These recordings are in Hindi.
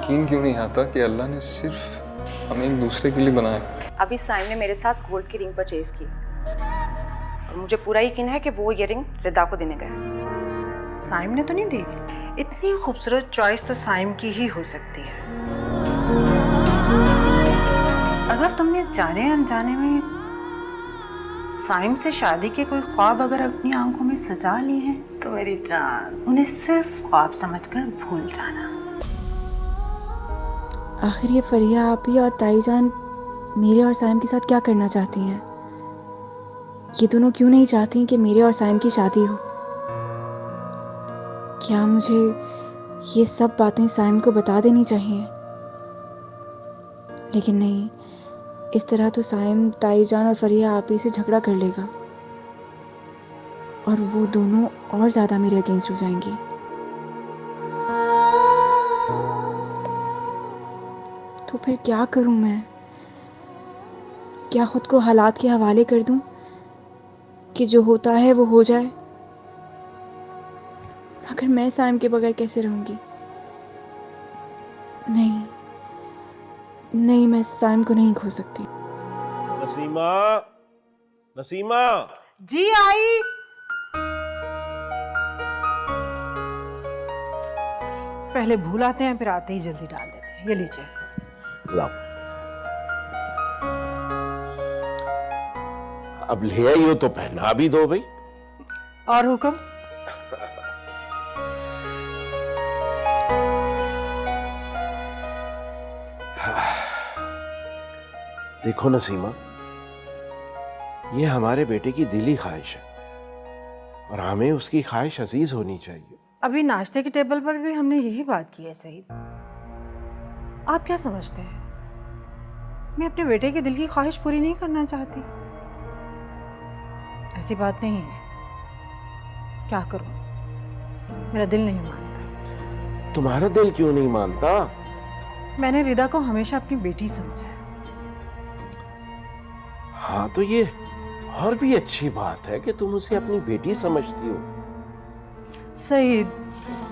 यकीन क्यों नहीं आता कि अल्लाह ने सिर्फ हमें एक दूसरे के लिए बनाया। अभी साइम ने मेरे साथ गोल्ड की रिंग परचेज की और मुझे पूरा यकीन है कि वो ये रिंग रिदा को देने गया। साइम ने तो नहीं दी? इतनी खूबसूरत चॉइस तो साइम की ही हो सकती है। अगर तुमने जाने अनजाने में साइम से शादी के कोई ख्वाब अगर अपनी आंखों में सजा लिए हैं तो मेरी जान उन्हें सिर्फ ख्वाब समझकर भूल जाना। आखिर ये फरिया आपी और ताईजान मेरे और साइम के साथ क्या करना चाहती हैं? ये दोनों क्यों नहीं चाहती कि मेरे और साइम की शादी हो? क्या मुझे ये सब बातें साइम को बता देनी चाहिए? लेकिन नहीं, इस तरह तो साइम ताईजान और फरिया आपी से झगड़ा कर लेगा और वो दोनों और ज़्यादा मेरे अगेंस्ट हो जाएंगी। तो फिर क्या करूं मैं? क्या खुद को हालात के हवाले कर दूं कि जो होता है वो हो जाए? मगर मैं साइम के बगैर कैसे रहूंगी? नहीं नहीं, मैं साइम को नहीं खो सकती। नसीमा, नसीमा। जी आई। पहले भूल आते हैं फिर आते ही जल्दी डाल देते हैं। ये लीजिए। लाओ। अब ले आई हो तो पहना भी दो भाई। और हुक्म? देखो नसीमा, ये हमारे बेटे की दिली ख्वाहिश है और हमें उसकी ख्वाहिश अजीज होनी चाहिए। अभी नाश्ते के टेबल पर भी हमने यही बात की है सईद। आप क्या समझते हैं मैं अपने बेटे के दिल की ख्वाहिश पूरी नहीं करना चाहती? ऐसी बात नहीं है। क्या करूं, मेरा दिल नहीं मानता। तुम्हारा दिल क्यों नहीं मानता? मैंने रिदा को हमेशा अपनी बेटी समझा है। हाँ तो ये और भी अच्छी बात है कि तुम उसे अपनी बेटी समझती हो। सईद,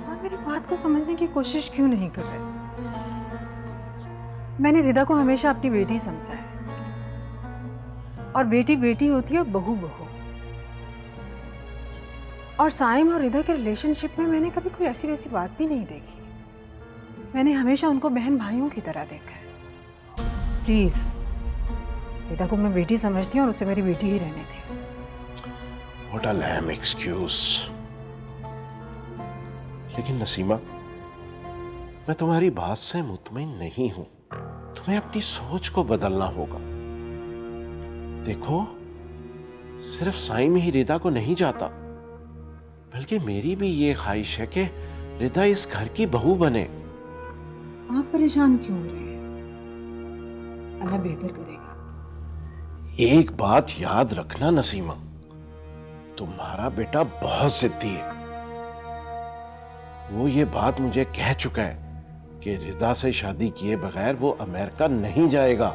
आप मेरी बात को समझने की कोशिश क्यों नहीं कर रहे? मैंने रिदा को हमेशा अपनी बेटी समझा है और बेटी बेटी होती है और बहू बहू। और साइम और रिदा के रिलेशनशिप में मैंने कभी कोई ऐसी वैसी बात भी नहीं देखी। मैंने हमेशा उनको बहन भाइयों की तरह देखा है। प्लीज रिदा को मैं बेटी समझती हूँ और उसे मेरी बेटी ही रहने दे। What a lame excuse। लेकिन नसीमा, मैं तुम्हारी बात से मुतमईन नहीं हूं। तुम्हें अपनी सोच को बदलना होगा। देखो, सिर्फ साइम ही रिदा को नहीं चाहता, बल्कि मेरी भी ये ख्वाहिश है कि रिदा इस घर की बहू बने। आप परेशान क्यों हो रहे हैं? अल्लाह बेहतर करेगा। एक बात याद रखना नसीमा, तुम्हारा बेटा बहुत जिद्दी है। वो ये बात मुझे कह चुका है कि रिदा से शादी किए बगैर वो अमेरिका नहीं जाएगा।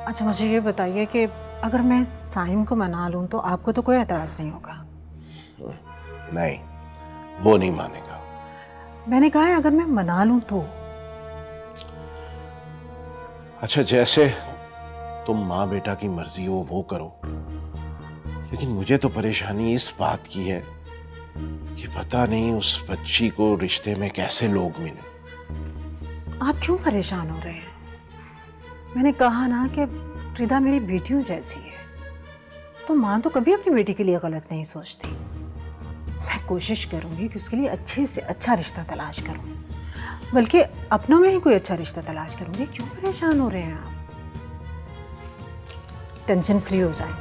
अच्छा मुझे ये बताइए कि अगर मैं साइम को मना लूं तो आपको तो कोई एतराज नहीं होगा? नहीं, वो नहीं मानेगा। मैंने कहा है अगर मैं मना लूं तो। अच्छा, जैसे तुम माँ बेटा की मर्जी हो वो करो, लेकिन मुझे तो परेशानी इस बात की है कि पता नहीं उस बच्ची को रिश्ते में कैसे लोग मिले। आप क्यों परेशान हो रहे हैं? मैंने कहा ना कि रिदा मेरी बेटियों जैसी है, तो माँ तो कभी अपनी बेटी के लिए गलत नहीं सोचती। मैं कोशिश करूंगी कि उसके लिए अच्छे से अच्छा रिश्ता तलाश करूं, बल्कि अपनों में ही कोई अच्छा रिश्ता तलाश करूंगी। क्यों परेशान हो रहे हैं आप? टेंशन फ्री हो जाएं।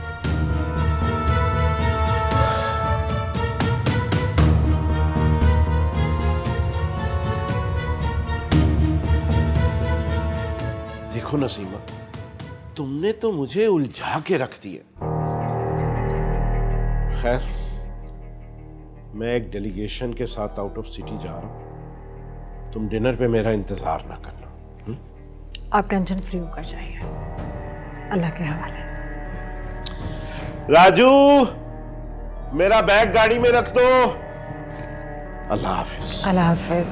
देखो नसीमा, तुमने तो मुझे उलझा के रख दिया। खैर, मैं एक डेलीगेशन के साथ आउट ऑफ सिटी जा रहा हूं। तुम डिनर पे मेरा इंतजार ना करना। आप टेंशन फ्री होकर जाइए, अल्लाह के हवाले। राजू, मेरा बैग गाड़ी में रख दो। अल्लाह हाफिज। अल्लाह हाफिज।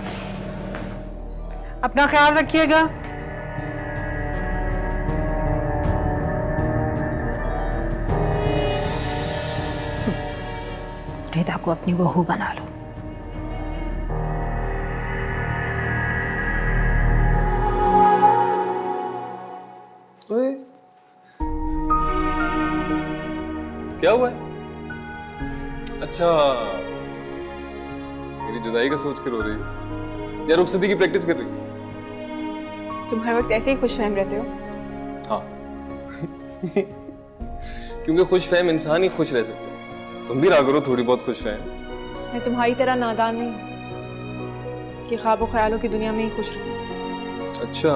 अपना ख्याल रखिएगा। रिदा को अपनी बहू बना लो। ओए, क्या हुआ है? अच्छा, मेरी जुदाई का सोच कर रो रही है या रुखसती की प्रैक्टिस कर रही है? तुम हर वक्त ऐसे ही खुशफहम रहते हो। हाँ क्योंकि खुशफहम इंसान ही खुश रह सकता है। तुम भी रहा करो थोड़ी बहुत खुशफहम। मैं तुम्हारी तरह नादान नहीं हूँ कि ख्वाबों ख्यालों की दुनिया में ही खुश रहूं। अच्छा,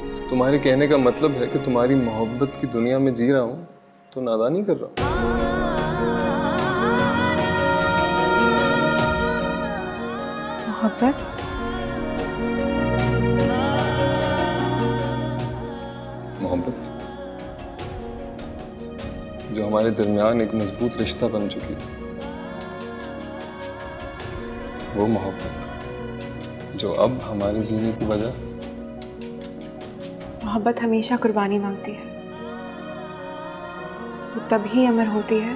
तो तुम्हारे कहने का मतलब है कि तुम्हारी मोहब्बत की दुनिया में जी रहा हूँ तो नादानी कर रहा हूँ। मोहब्बत? मोहब्बत जो हमारे दरमियान एक मजबूत रिश्ता बन चुकी है, वो मोहब्बत जो अब हमारे जीने की वजह। मोहब्बत हमेशा कुर्बानी मांगती है। वो तभी अमर होती है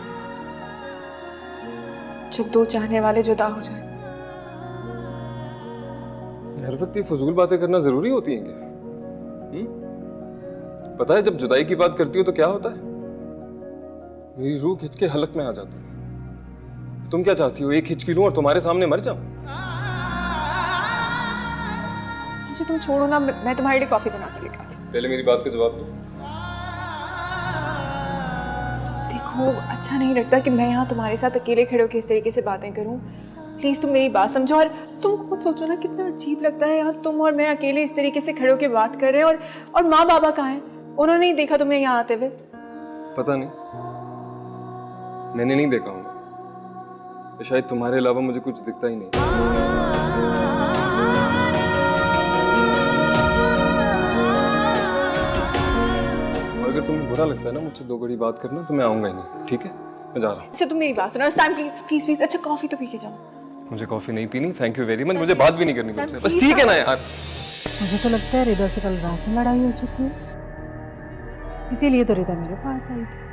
जब दो चाहने वाले जुदा हो जाए। हर वक्त ये फजूल बातें करना जरूरी होती हैं क्या? पता है जब जुदाई की बात करती हो तो क्या होता है? मेरी रूह खिंच के हलक में आ जाती है। तुम क्या चाहती हो, एक हिचकी लूं और तुम्हारे सामने मर जाऊं? अच्छा तुम छोड़ो ना, मैं तुम्हारे लिए कॉफी बना के लेकर आती हूँ। पहले मेरी बात का जवाब दो। देखो, अच्छा नहीं लगता कि मैं यहाँ तुम्हारे साथ अकेले खड़े होकर इस तरीके से बातें करूँ। प्लीज तुम मेरी बात समझो। और तुम खुद सोचो ना, कितना अजीब लगता है यहाँ तुम और मैं अकेले इस तरीके से खड़े होकर बात कर रहे हैं। और माँ बाबा कहाँ हैं? उन्होंने नहीं देखा तुम्हें यहाँ आते हुए? पता नहीं, मैंने नहीं देखा हूँ। तो शायद तुम्हारे अलावा मुझे कुछ दिखता ही नहीं। और अगर तुम्हें बुरा लगता है ना मुझसे दो घड़ी बात करना, तो मैं आऊंगा ही नहीं। ठीक है, मैं जा रहा हूँ। अच्छा तुम मेरी बात सुनो सैम, प्लीज प्लीज प्लीज। अच्छा कॉफी तो पी के जाओ। मुझे कॉफी नहीं पीनी, थैंक यू वेरी मच। मुझे बात भी नहीं करनी तुमसे, बस ठीक है ना यार। मुझे तो लगता है रिदा से कल रात से लड़ाई हो चुकी है, इसीलिए तो रिदा मेरे पास आई थी।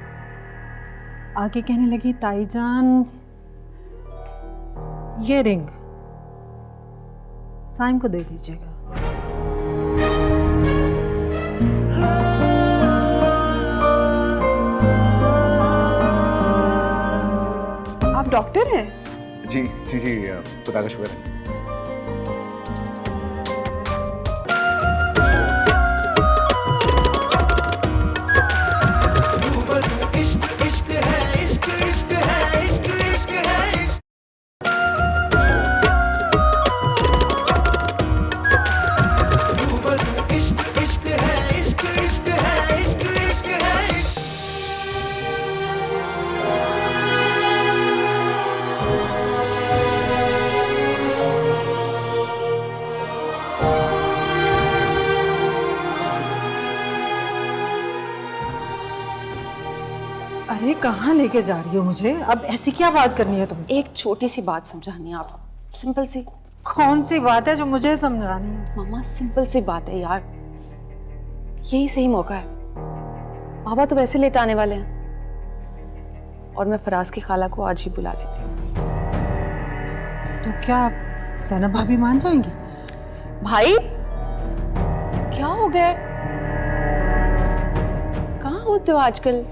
आके कहने लगी, ताईजान ये रिंग साइम को दे दीजिएगा। आप डॉक्टर हैं? जी जी जी, खुदा का शुक्र है। अरे कहाँ लेके जा रही हो मुझे? अब ऐसी क्या बात करनी है तुम? एक छोटी सी बात समझानी है आपको, सिंपल सी। कौन सी बात है जो मुझे समझानी है? मामा सिंपल सी बात है यार, यही सही मौका है। बाबा तो वैसे लेट आने वाले हैं और मैं फराज की खाला को आज ही बुला लेती हूँ। तो क्या ज़ैनब भाभी मान जाएंगी? भाई क्या हो गया? कहाँ होते हो आजकल?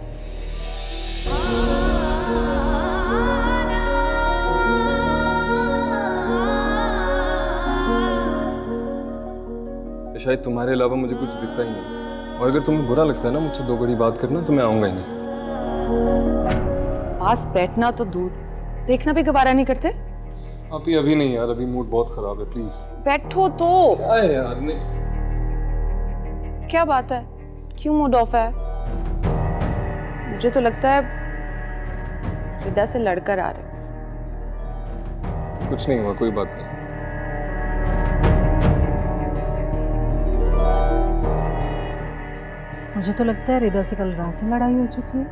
शायद तुम्हारे अलावा मुझे कुछ दिखता ही नहीं। और अगर तुम्हें बुरा लगता है ना मुझसे दो घड़ी बात करना, तो मैं आऊंगा ही नहीं। पास बैठना तो दूर, देखना भी गवारा नहीं करते। आप ही अभी नहीं यार, अभी मूड बहुत खराब है, प्लीज बैठो तो। क्या है यार? नहीं, क्या बात है, क्यों मूड ऑफ है? मुझे तो लगता है रिदा से लड़कर आ रहे। कुछ नहीं हुआ, कोई बात नहीं। मुझे तो लगता है रिदा से कल रात से लड़ाई हो चुकी है,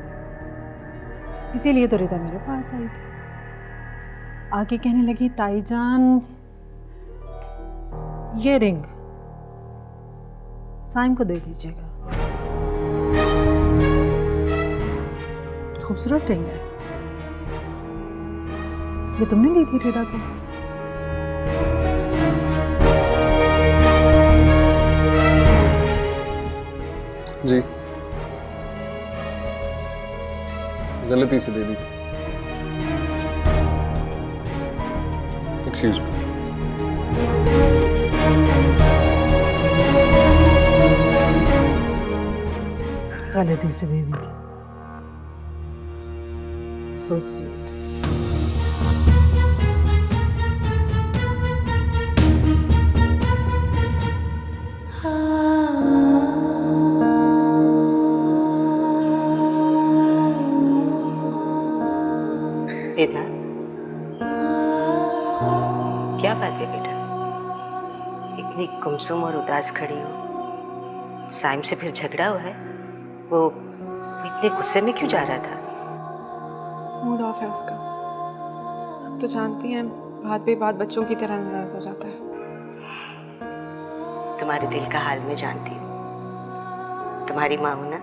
इसीलिए तो रिदा मेरे पास आई थी। आके कहने लगी, ताईजान ये रिंग साइम को दे दीजिएगा। खूबसूरत रिंग है, ये तुमने दी थी रिदा को? जी, गलती से दे दी थी। Excuse me. गलती से दे दी थी। So sweet. रिदा, क्या बात है बेटा? इतनी गुमसुम और उदास खड़ी हो। साइम से फिर झगड़ा हुआ है? वो इतने गुस्से में क्यों जा रहा था? मूड ऑफ है उसका। आप तो जानती हैं, बात पे बात बच्चों की तरह नाराज हो जाता है। तुम्हारे दिल का हाल मैं जानती हूँ। तुम्हारी माँ हूं ना,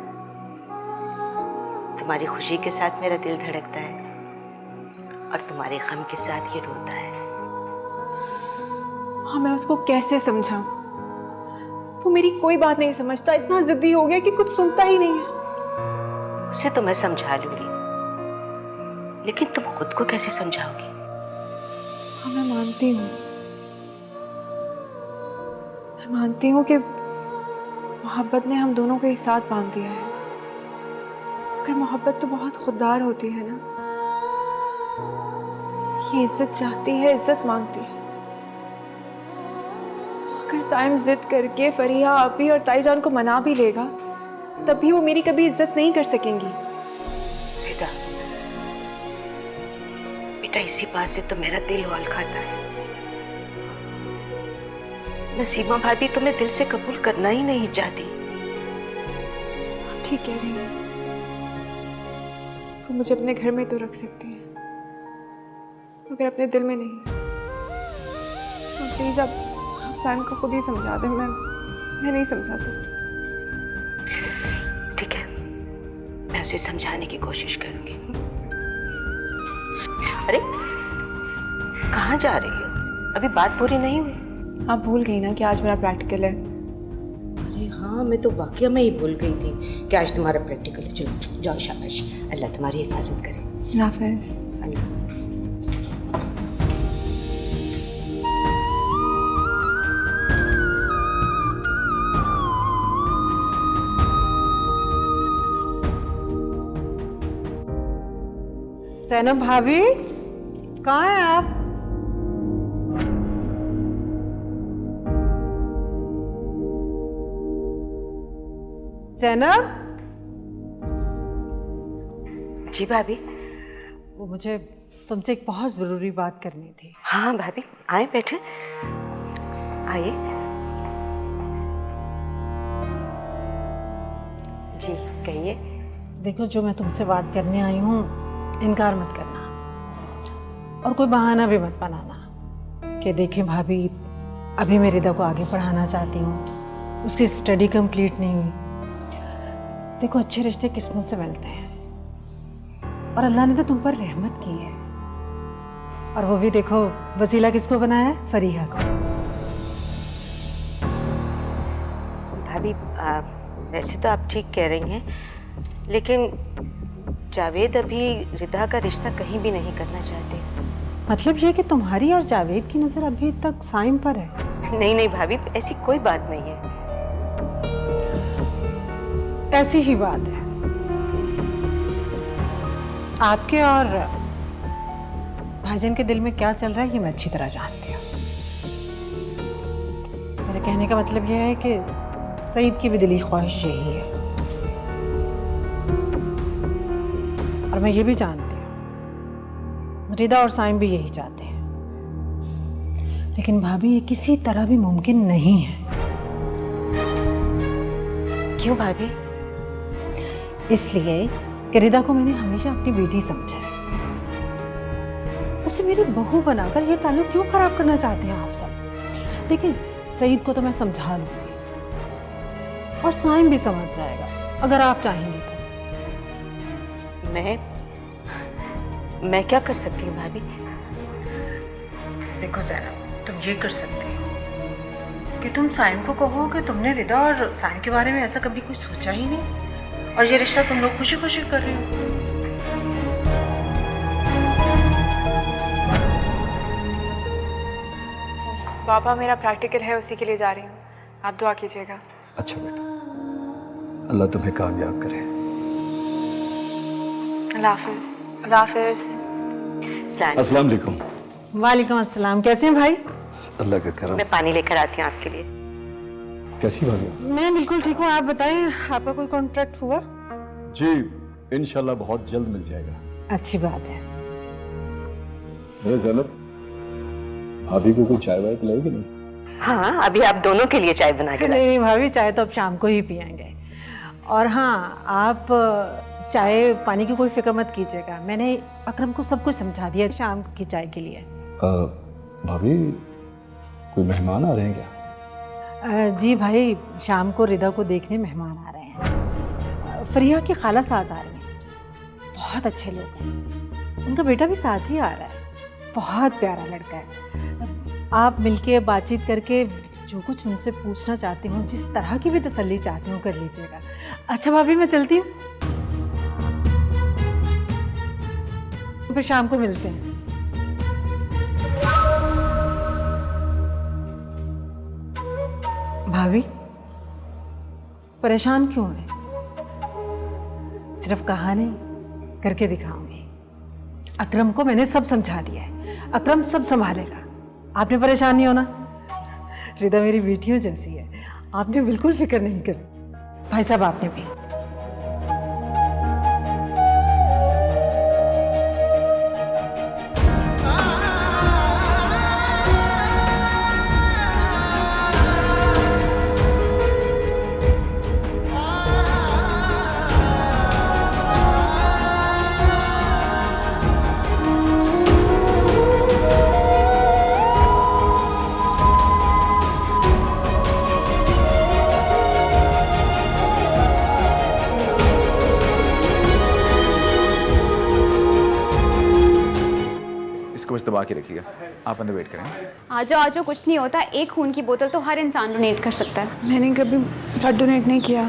तुम्हारी खुशी के साथ मेरा दिल धड़कता है और तुम्हारे गम के साथ ये रोता है। हाँ, मैं उसको कैसे समझाऊं? वो मेरी कोई बात नहीं समझता, इतना जिद्दी हो गया कि कुछ सुनता ही नहीं है। उसे तो मैं समझा लूंगी, लेकिन तुम खुद को कैसे समझाओगी? हाँ, मैं मानती हूँ कि मोहब्बत ने हम दोनों को एक साथ बांध दिया है। मगर मोहब्बत तो बहुत खुददार होती है ना। ये इज्जत चाहती है, इज्जत मांगती है। अगर साइम जिद करके फरिया, आपी और ताईजान को मना भी लेगा, तब भी वो मेरी कभी इज्जत नहीं कर सकेंगी। बेटा, बेटा इसी बात से तो मेरा दिल हौल खाता है। नसीमा भाभी तुम्हें दिल से कबूल करना ही नहीं चाहती। आप ठीक कह रही हैं। वो मुझे अपने घर में तो रख सकती हैं, मगर अपने दिल में नहीं। प्लीज आप साइम को खुद ही समझा दें। मैं नहीं समझा सकती उसे। ठीक है, मैं उसे समझाने की कोशिश करूंगी। अरे कहाँ जा रही हो? अभी बात पूरी नहीं हुई। आप भूल गई ना कि आज मेरा प्रैक्टिकल है। अरे हाँ, मैं तो वाकई में ही भूल गई थी कि आज तुम्हारा प्रैक्टिकल है। चलो जाओ, शाबाश, अल्लाह तुम्हारी हिफाजत करे। हाफिज़। अल्लाह। सैनब भाभी, कहाँ हैं आप? सैनब? जी भाभी। वो मुझे तुमसे एक बहुत ज़रूरी बात करनी थी। हाँ भाभी, आए बैठे, आइए। जी कहिए। देखो, जो मैं तुमसे बात करने आई हूँ, इनकार मत करना और कोई बहाना भी मत बनाना कि देखें भाभी, अभी मैं रिदा को आगे पढ़ाना चाहती हूँ, उसकी स्टडी कंप्लीट नहीं हुई। देखो, अच्छे रिश्ते किस्मत से मिलते हैं और अल्लाह ने तो तुम पर रहमत की है। और वो भी देखो, वसीला किसको बनाया है? फरीहा को। भाभी वैसे तो आप ठीक कह रही हैं, लेकिन जावेद अभी रिदा का रिश्ता कहीं भी नहीं करना चाहते। मतलब ये कि तुम्हारी और जावेद की नज़र अभी तक साइम पर है? नहीं नहीं भाभी, ऐसी कोई बात नहीं है। ऐसी ही बात है। आपके और भाईजान के दिल में क्या चल रहा है ये मैं अच्छी तरह जानती हूँ। मेरे कहने का मतलब यह है कि सईद की भी दिली ख्वाहिश यही है और मैं ये भी जानती हूँ रिदा और साइम भी यही चाहते हैं। लेकिन भाभी, ये किसी तरह भी मुमकिन नहीं है। क्यों भाभी? इसलिए कि रिदा को मैंने हमेशा अपनी बेटी समझा है। उसे मेरी बहू बनाकर ये ताल्लुक क्यों खराब करना चाहते हैं आप सब? देखिए, सईद को तो मैं समझा लूंगी और साइम भी समझ जाएगा अगर आप चाहेंगे तो। मैं क्या कर सकती हूँ भाभी? देखो ज़ैनब, तुम ये कर सकती हो कि तुम साइम को कहो कि तुमने रिदा और साइम के बारे में ऐसा कभी कुछ सोचा ही नहीं और ये रिश्ता तुम लोग खुशी खुशी कर रहे हो। पापा मेरा प्रैक्टिकल है, उसी के लिए जा रही हूँ, आप दुआ कीजिएगा। अच्छा बेटा, अल्लाह तुम्हें कामयाब करे। अल्लाह हाफिज़। अल्लाह हाफिज़। अस्सलाम वालेकुम। वालेकुम अस्सलाम। कैसे हैं भाई? अल्लाह का करम। मैं पानी लेकर आती हूँ आपके लिए। कैसी भाभी? मैं बिल्कुल ठीक हूँ। आप बताएं, आपका कोई कॉन्ट्रैक्ट हुआ? जी इंशाल्लाह बहुत जल्द मिल जाएगा। अच्छी बात है। अरे ज़ैनब, भाभी को कोई चाय वाय पिलाएगी नहीं? हाँ, अभी आप दोनों के लिए चाय बना के नहीं भाभी, चाय तो अब शाम को ही पियेंगे। और हाँ, आप चाय पानी की कोई फिक्र मत कीजिएगा, मैंने अकरम को सब कुछ समझा दिया शाम की चाय के लिए। भाभी कोई मेहमान आ रहे हैं क्या? जी भाई, शाम को रिदा को देखने मेहमान आ रहे हैं। फरिया की खाला सास आ रही हैं, बहुत अच्छे लोग हैं। उनका बेटा भी साथ ही आ रहा है, बहुत प्यारा लड़का है। आप मिलके बातचीत करके जो कुछ उनसे पूछना चाहती हूँ, जिस तरह की भी तसल्ली चाहती हूँ, कर लीजिएगा। अच्छा भाभी, मैं चलती हूँ, फिर शाम को मिलते हैं। भाभी परेशान क्यों है? सिर्फ कहा नहीं, करके दिखाऊंगी। अकरम को मैंने सब समझा दिया है, अकरम सब संभालेगा, आपने परेशान नहीं होना। रिदा मेरी बेटियों जैसी है, आपने बिल्कुल फिक्र नहीं करी। भाई साहब, आपने भी। इसको बस दबा के रखिएगा, आप अंदर वेट करें। आ जाओ, कुछ नहीं होता। एक खून की बोतल तो हर इंसान डोनेट कर सकता है। मैंने कभी ब्लड डोनेट नहीं किया।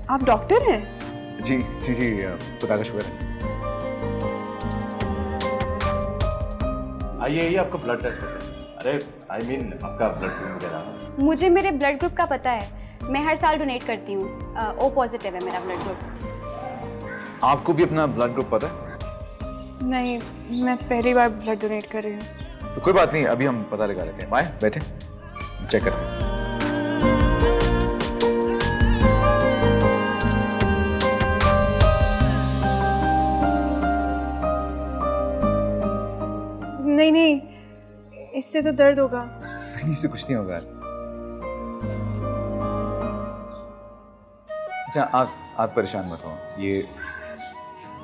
आप डॉक्टर हैं? जी जी जी, खुदा का शुक्र है। आइए आइए, आपका ब्लड टेस्ट होता है। अरे आई मीन आपका ब्लड ग्रुप वगैरह। मुझे मेरे ब्लड ग्रुप का पता है, मैं हर साल डोनेट करती हूँ। ओ पॉजिटिव है मेरा ब्लड ग्रुप। आपको भी अपना ब्लड ग्रुप पता है? नहीं, मैं पहली बार ब्लड डोनेट कर रही हूँ। तो कोई बात नहीं, अभी हम पता लगा लेते हैं। आए बैठे, चेक करते हैं। नहीं नहीं, इससे तो दर्द होगा। इससे कुछ नहीं होगा। अच्छा, आप परेशान मत हो।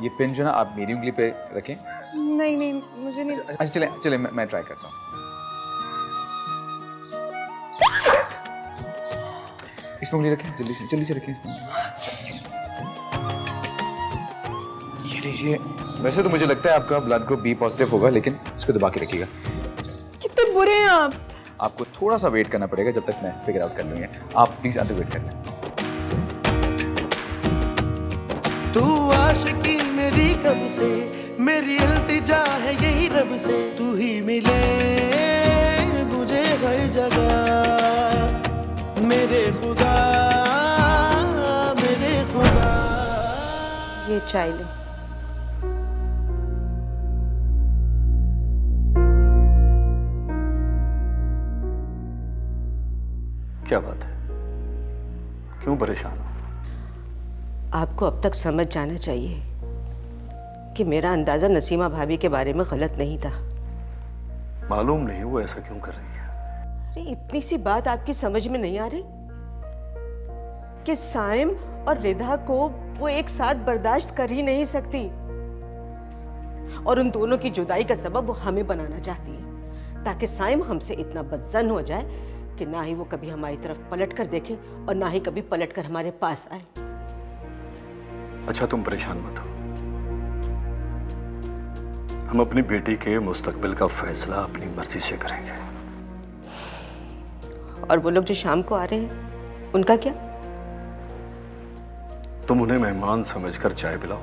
ये पिन जो ना, आप मेरी उंगली पे रखें। नहीं नहीं, मुझे नहीं। अच्छा चले चले, मैं ट्राई करता हूँ। इसमें उंगली रखें, जल्दी से रखें इसमें। ये लीजिए। वैसे तो मुझे लगता है आपका ब्लड ग्रुप बी पॉजिटिव होगा, लेकिन इसको दबा के रखिएगा। कितने बुरे हैं आप। आपको थोड़ा सा वेट करना पड़ेगा जब तक मैं फिगर आउट कर लूँगा। आप प्लीज अंदर वेट कर लें। तू आशिकी मेरी कब से, मेरी इल्तिजा है यही रब से, तू ही मिले मुझे हर जगह, मेरे खुदा मेरे खुदा। ये चाय ले। क्या बात है, क्यों परेशान हो? आपको अब तक समझ जाना चाहिए कि मेरा अंदाज़ा नसीमा भाभी के बारे में गलत नहीं था। मालूम नहीं वो ऐसा क्यों कर रही है। अरे इतनी सी बात आपकी समझ में नहीं आ रही कि साइम और रिधा को वो एक साथ बर्दाश्त कर ही नहीं सकती और उन दोनों की जुदाई का सबब वो हमें बनाना चाहती है ताकि साइम हमसे इतना बदजन हो जाए कि ना ही वो कभी हमारी तरफ पलट कर देखे और ना ही कभी पलट कर हमारे पास आए। अच्छा तुम परेशान मत हो, हम अपनी बेटी के मुस्तकबिल का फैसला अपनी मर्जी से करेंगे। और वो लोग जो शाम को आ रहे हैं उनका क्या? तुम उन्हें मेहमान समझकर चाय पिलाओ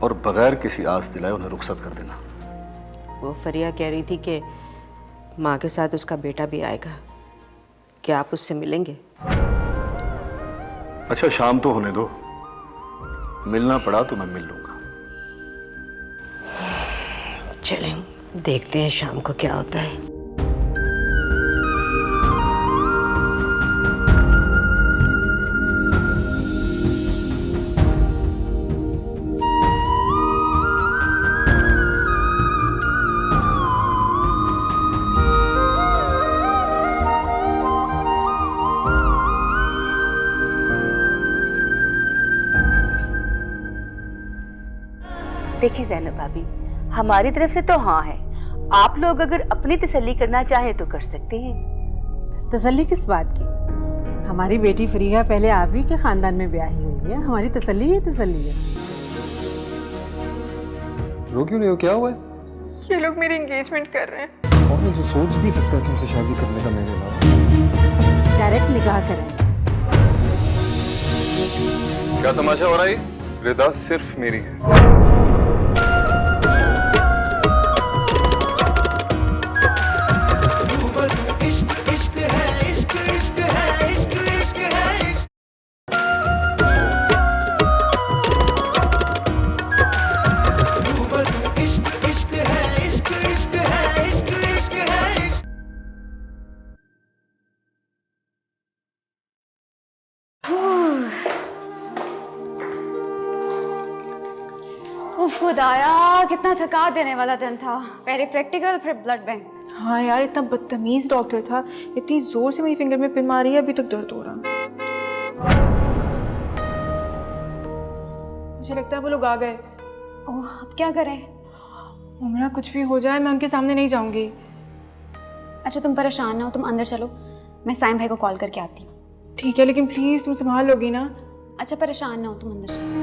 और बगैर किसी आस दिलाए उन्हें रुखसत कर देना। वो फरिया कह रही थी कि माँ के साथ उसका बेटा भी आएगा, क्या आप उससे मिलेंगे? अच्छा शाम तो होने दो, मिलना पड़ा तो मैं मिल लूंगा। चलें देखते हैं शाम को क्या होता है। देखिए ज़ैनब भाभी, हमारी तरफ से तो हाँ है, आप लोग अगर अपनी तसल्ली करना चाहें तो कर सकते हैं। तसल्ली किस बात की? हमारी बेटी फरीहा पहले आप ही के खानदान में ब्याही हुई है, हमारी तसल्ली है तसल्ली है। रो क्यों नहीं हो, क्या हुआ है? ये लोग मेरी एंगेजमेंट कर रहे हैं। कौन है जो सोच भी सकता है तुमसे शादी करने का मेरे अलावा? डायरेक्ट निकाह करें। क्या तमाशा हो रहा है? रिदा सिर्फ मेरी है। उफ खुदाया, कितना थका देने वाला दिन था। पहले प्रैक्टिकल फिर ब्लड बैंक। हाँ यार, इतना बदतमीज डॉक्टर था, इतनी जोर से मेरी फिंगर में पिन मारी है, अभी तक दर्द हो रहा। मुझे लगता है वो लोग आ गए। ओह, अब क्या करें? उमरा कुछ भी हो जाए मैं उनके सामने नहीं जाऊंगी। अच्छा तुम परेशान ना हो, तुम अंदर चलो, मैं साइम भाई को कॉल करके आती हूँ। ठीक है, लेकिन प्लीज तुम संभाल लोगी ना? अच्छा परेशान ना हो, तुम अंदर चलो।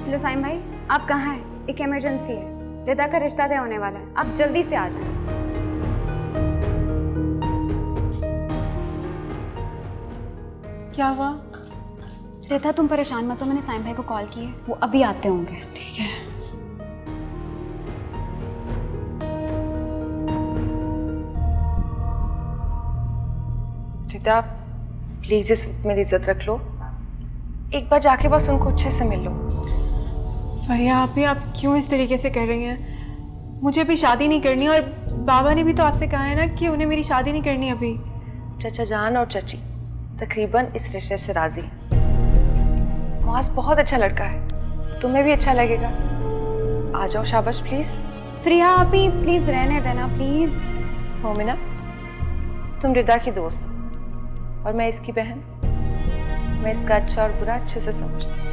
हेलो साइम भाई, आप कहाँ हैं? एक इमरजेंसी है, रिदा का रिश्ता तय होने वाला है, आप जल्दी से आ जाएं। क्या हुआ? रिदा तुम परेशान मत हो, मैंने साइम भाई को कॉल की है, वो अभी आते होंगे। ठीक है। रिदा प्लीज इस वक्त मेरी इज्जत रख लो, एक बार जाके बस उनको अच्छे से मिल लो। फरिया आप क्यों इस तरीके से कर रही हैं? मुझे अभी शादी नहीं करनी, और बाबा ने भी तो आपसे कहा है ना कि उन्हें मेरी शादी नहीं करनी अभी। चचा जान और चची तकरीबन इस रिश्ते से राजी। मुआज बहुत अच्छा लड़का है, तुम्हें भी अच्छा लगेगा। आ जाओ शाबाश प्लीज। फ्रिया आप ही प्लीज रहने देना प्लीज। मोमिना, तुम रिदा की दोस्त और मैं इसकी बहन, मैं इसका अच्छा और बुरा अच्छे से समझती हूँ।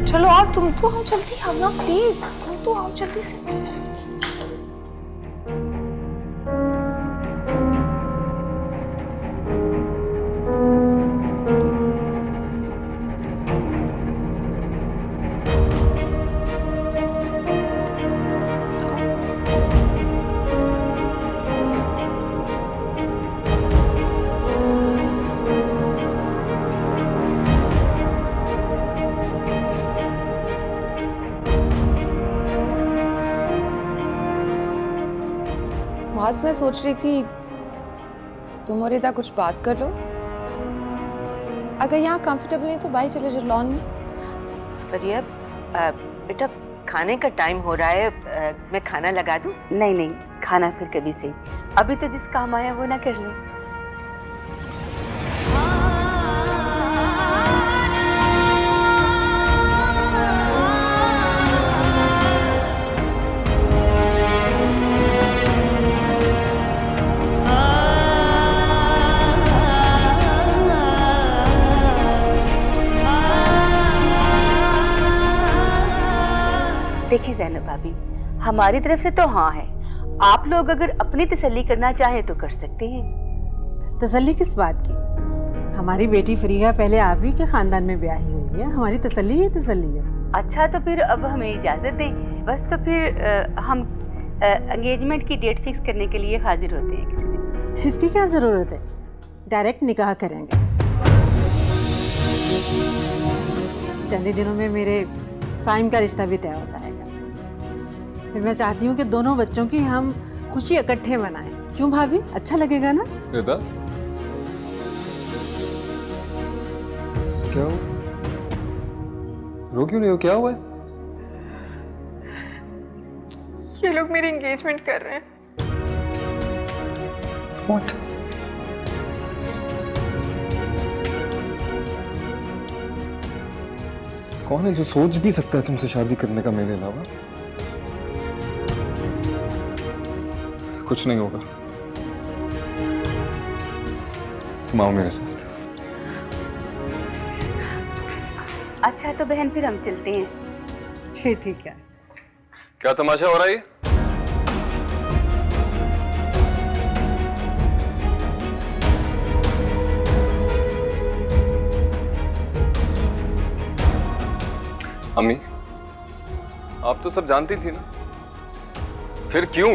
चलो आओ, तुम तो आओ जल्दी, आओ ना प्लीज, तुम तो आओ जल्दी से। आज मैं सोच रही थी तुम और रिदा कुछ बात कर लो, अगर यहाँ कंफर्टेबल नहीं तो बाहर चले जाओ लॉन में। फरिया बेटा खाने का टाइम हो रहा है, मैं खाना लगा दूं? नहीं नहीं, खाना फिर कभी सही, अभी तो जिस काम आया वो ना कर ले। देखिए जैनब भाभी, हमारी तरफ से तो हाँ है, आप लोग अगर अपनी तसल्ली करना चाहें तो कर सकते हैं। तसल्ली किस बात की? हमारी बेटी फरीहा पहले आप ही के खानदान में ब्याही हुई है, हमारी तसल्ली है, तसल्ली है। अच्छा तो फिर अब हमें इजाजत दें, बस तो फिर हम एंगेजमेंट की डेट फिक्स करने के लिए हाजिर होते हैं किसी दिन। इसकी क्या जरूरत है, डायरेक्ट निकाह करेंगे। चंद ही दिनों में मेरे साइम का रिश्ता भी तय हो जाएगा। फिर मैं चाहती हूँ कि दोनों बच्चों की हम खुशी इकट्ठे मनाएं। क्यों भाभी, अच्छा लगेगा ना? रिदा, क्या हो? रो क्यों नहीं हो, क्या हुआ है? ये लोग मेरी एंगेजमेंट कर रहे हैं। What? कौन है जो सोच भी सकता है तुमसे शादी करने का मेरे अलावा? कुछ नहीं होगा, तुम आओ मेरे साथ। अच्छा तो बहन फिर हम चलते हैं। जी ठीक है। क्या तमाशा हो रहा है? अम्मी, आप तो सब जानती थी ना, फिर क्यों?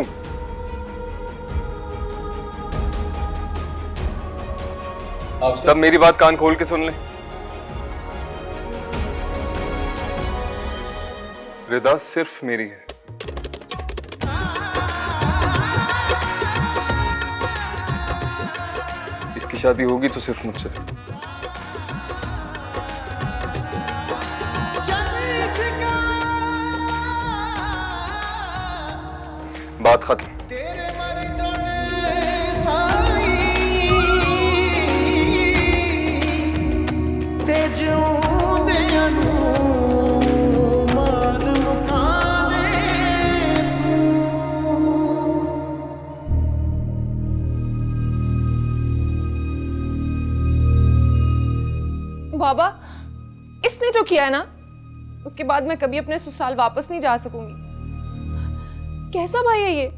आप सब मेरी बात कान खोल के सुन लें। रिदा सिर्फ मेरी है। इसकी शादी होगी तो सिर्फ मुझसे। बात खत्म। बाबा, इसने जो किया है ना, उसके बाद मैं कभी अपने ससुराल वापस नहीं जा सकूंगी। कैसा भाई है ये?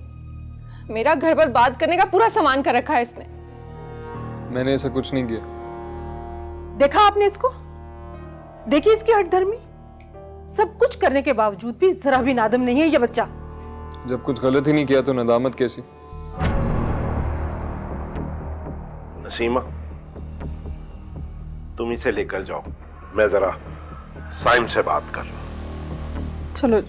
मेरा घर बर्बाद करने का पूरा सामान कर रखा है इसने। मैंने ऐसा कुछ नहीं किया। देखा आपने इसको? देखिए इसकी हठधर्मी, सब कुछ करने के बावजूद भी जरा भी नादम नहीं है ये बच्चा। जब कुछ गलत ही नहीं किया तो नदामत कैसी? नसीमा, तुम इसे लेकर जाओ, मैं जरा साइम से बात कर लूं। चलो।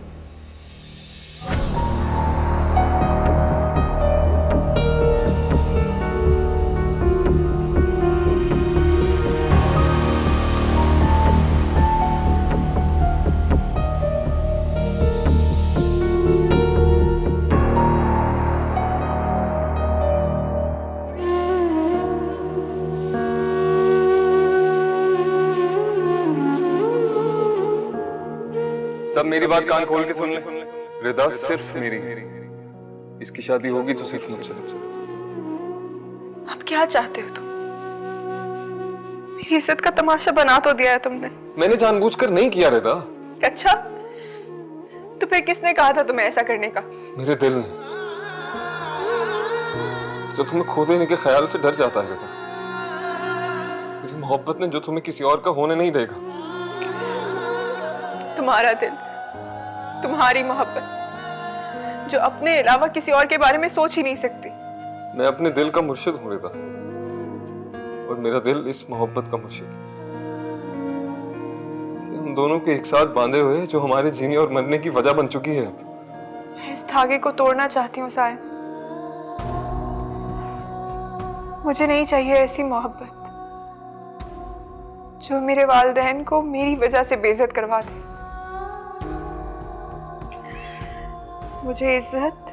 सब मेरी बात कान खोल के सुन ले। रिदा सिर्फ मेरी है। इसकी शादी होगी तो सिर्फ मुझसे। अब क्या चाहते हो तुम? मेरी इज्जत का तमाशा बना तो दिया है तुमने। मैंने जानबूझकर नहीं किया रिदा। अच्छा, तो फिर किसने कहा था तुम्हें ऐसा करने का? मेरे दिल ने, जो तुम्हें खो देने के ख्याल से डर जाता है रिदा। मेरी मोहब्बत ने, जो तुम्हें किसी और का होने नहीं देगा। तुम्हारा दिल, तुम्हारी मोहब्बत, जो अपने अलावा किसी और के बारे में सोच ही नहीं सकती। मैं अपने दिल का मुर्शिद हूं रिदा, और मेरा दिल इस मोहब्बत का मुर्शिद। हम दोनों के एक साथ बांधे हुए, जो हमारे जीने और मरने की वजह बन चुकी है। मैं इस धागे को तोड़ना चाहती हूँ सायन। मुझे नहीं चाहिए ऐसी मोहब्बत जो मेरे वालिदैन को मेरी वजह से बेइज्जत करवा दे। मुझे इज्जत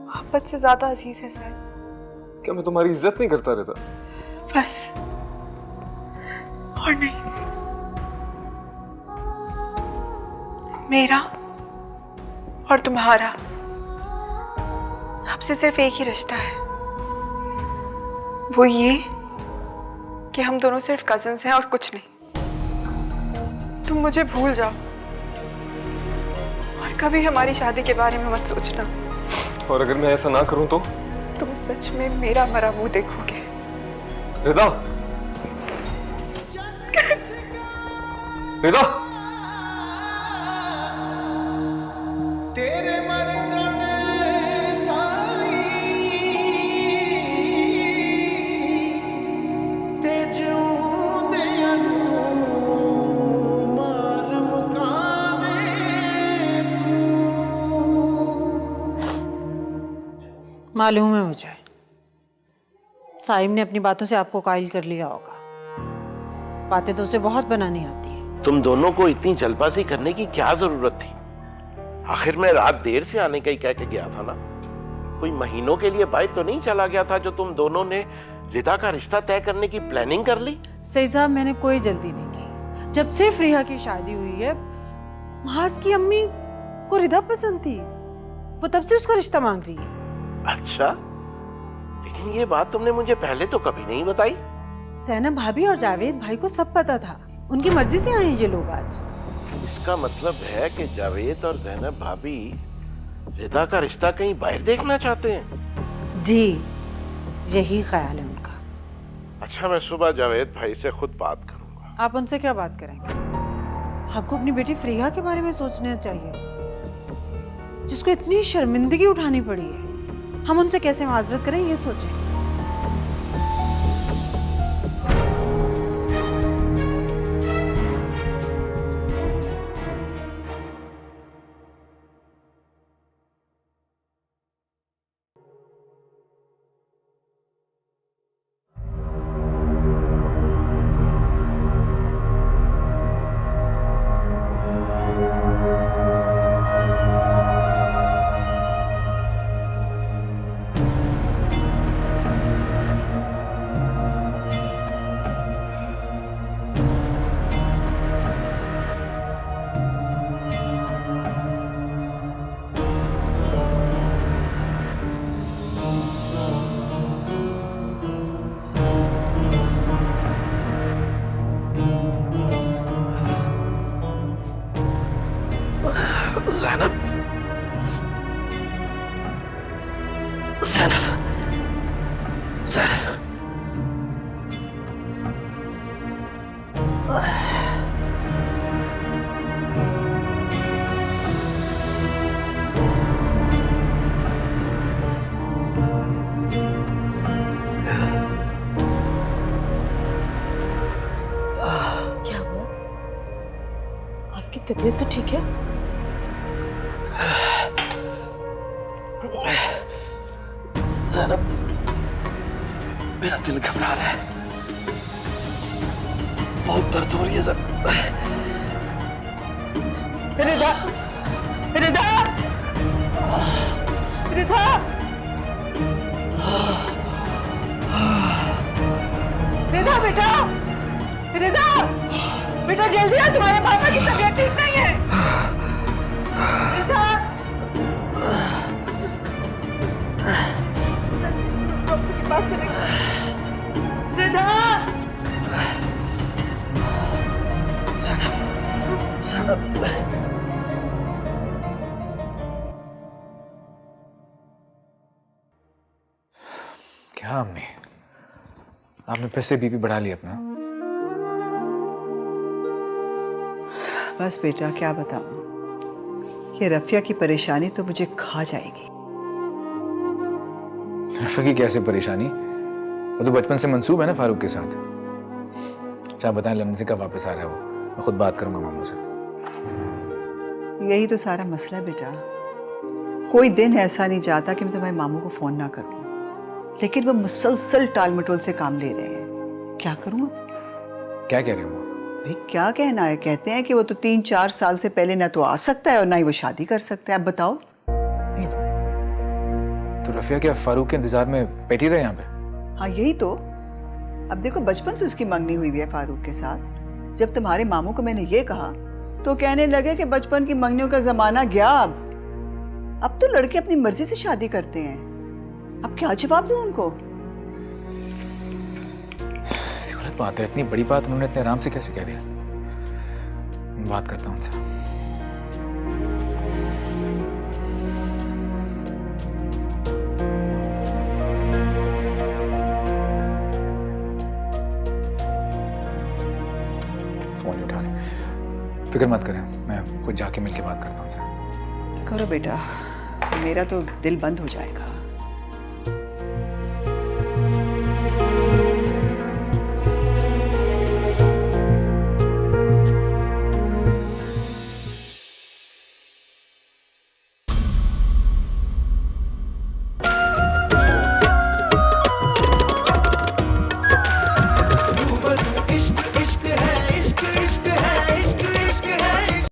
मोहब्बत से ज्यादा अजीज है सैन। क्या मैं तुम्हारी इज्जत नहीं करता रहता? बस और नहीं। मेरा और तुम्हारा आपसे सिर्फ एक ही रिश्ता है, वो ये कि हम दोनों सिर्फ कजिन्स हैं और कुछ नहीं। तुम मुझे भूल जाओ और कभी हमारी शादी के बारे में मत सोचना। और अगर मैं ऐसा ना करूं तो? तुम सच में मेरा मरा मुंह देखोगे। रिदा, रिदा, तेरे मर जाने साई ते जिउंदियां नूं मार मुकावे मालूम है मुझे, साइम ने अपनी बातों से आपको कायल कर लिया होगा। बातें तो उसे बहुत बनानी आती है। तुम दोनों को इतनी जल्दबाजी करने की क्या जरूरत थी? आखिर मैं रात देर से आने का ही कह के गया था ना। कोई महीनों के लिए बाहर तो नहीं चला गया था जो तुम दोनों ने रिदा का रिश्ता तय करने की प्लानिंग कर ली? सही साहब, मैंने कोई जल्दी नहीं की। जब से फ्रिया की शादी हुई है, महाज की अम्मी को रिदा पसंद थी, वो तब से उसका रिश्ता मांग रही है। अच्छा, लेकिन ये बात तुमने मुझे पहले तो कभी नहीं बताई। ज़ैनब भाभी और जावेद भाई को सब पता था, उनकी मर्जी से आए हैं ये लोग आज। इसका मतलब है कि जावेद और ज़ैनब भाभी रिदा का रिश्ता कहीं बाहर देखना चाहते हैं? जी, यही ख्याल है उनका। अच्छा, मैं सुबह जावेद भाई से खुद बात करूंगा। आप उनसे क्या बात करेंगे? आपको अपनी बेटी फ्रिया के बारे में सोचना चाहिए, जिसको इतनी शर्मिंदगी उठानी पड़ी है। हम उनसे कैसे माजरत करें ये सोचें। ज़ैनब, ज़ैनब, ज़ैनब। क्या हुआ? आपकी तबीयत तो ठीक है? ज़ैनब, मेरा दिल घबरा रहा है, बहुत दर्द हो रही है ज़ैनब। रिदा, रिदा, रिदा, रिदा बेटा, रिदा, बेटा जल्दी आ, तुम्हारे पापा की तबीयत ठीक नहीं है। रिदा, डॉक्टर के पास चलेंगे। रिदा, ज़ैनब, ज़ैनब। क्या आपने फिर से बीपी बढ़ा लिया अपना? बस बेटा क्या बताऊं, ये रफिया की परेशानी तो मुझे खा जाएगी। रफिया की कैसे परेशानी? वो तो बचपन से मंसूब है ना फारूक के साथ। अच्छा बताएं, लंदन से कब वापस आ रहा है वो? मैं खुद बात करूंगा मामू से। यही तो सारा मसला है बेटा, कोई दिन ऐसा नहीं जाता कि मैं तुम्हारे मामू को फोन ना करूं, लेकिन वो मुसलसल टाल मटोल से काम ले रहे हैं। क्या करूं? क्या कह रहे हो? भाई क्या कहना है, कहते हैं कि वो तो 3-4 साल से पहले ना तो आ सकता है और ना ही वो शादी कर सकता है। अब बताओ। रफिया क्या फारूक के इंतजार में बैठी रहे यहाँ पे? हाँ यही तो। अब देखो बचपन से उसकी मंगनी हुई है फारूक के साथ। जब तुम्हारे मामू को मैंने ये कहा तो कहने लगे कि बचपन की मंगनियों का जमाना गया। अब तो लड़के अपनी मर्जी से शादी करते हैं। अब क्या जवाब दूं उनको? गलत बात है, इतनी बड़ी बात उन्होंने इतने आराम से कैसे कह दिया? बात करता हूँ उनसे। फोन नहीं उठा रहे। फिक्र मत करें, मैं कुछ जाके मिलके बात करता हूँ उनसे। करो बेटा, मेरा तो दिल बंद हो जाएगा।